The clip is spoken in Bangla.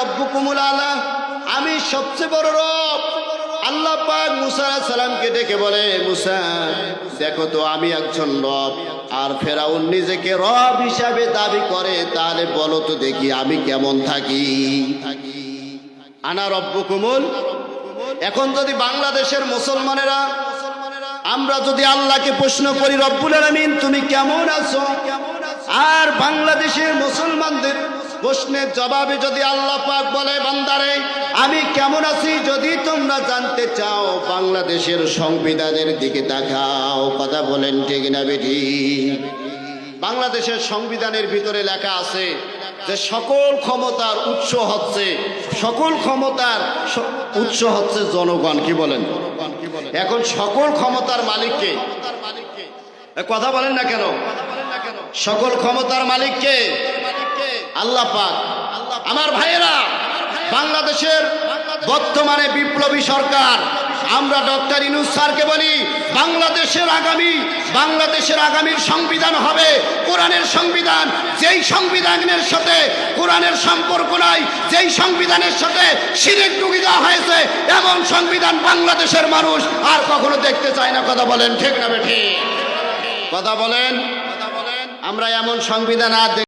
রব্বুকুমুল আলা, আমি সবচেয়ে বড় রব। আল্লাহ পাক মুসা আলাইহিস সালামকে ডেকে বলে, মুসা দেখো তো আমি একজন রব, আর ফেরাউন নিজেকে রব হিসাবে দাবি করে, তাহলে বলো তো দেখি আমি কেমন থাকি। আনা রব্বুকুমুল। এখন যদি বাংলাদেশের মুসলমানেরা আমরা যদি আল্লাহকে প্রশ্ন করি, রব্বুল আলামিন তুমি কেমন আছো, আর বাংলাদেশের মুসলমানদের প্রশ্নের জবাবে যদি আল্লাহ পাক বলে, বান্দারে আমি কেমন আছি যদি তোমরা জানতে চাও, বাংলাদেশের সংবিধানের দিকে তাকাও। কথা বলেন ঠিক না বেঠিক? বাংলাদেশের সংবিধানের ভিতরে লেখা আছে যে সকল ক্ষমতার উৎস হচ্ছে, সকল ক্ষমতার উৎস হচ্ছে জনগণ। কি বলেন? এখন সকল ক্ষমতার মালিককে, কথা বলেন না কেন? সকল ক্ষমতার মালিককে আল্লাহ পাক। আমার ভাইয়েরা, বাংলাদেশের বর্তমানে বিপ্লবী সরকার, আমরা ডক্টর ইউনূস স্যারকে বলি, বাংলাদেশের আগামীর সংবিধান হবে কোরআনের সংবিধান। যেই সংবিধানের সাথে কোরআনের সম্পর্ক নাই, যেই সংবিধানের সাথে শিরক ঢুকে দেওয়া হয়েছে, এমন সংবিধান বাংলাদেশের মানুষ আর কখনো দেখতে চায় না। কথা বলেন ঠিক না বেঠিক? কথা বলেন। আমরা এমন সংবিধান আর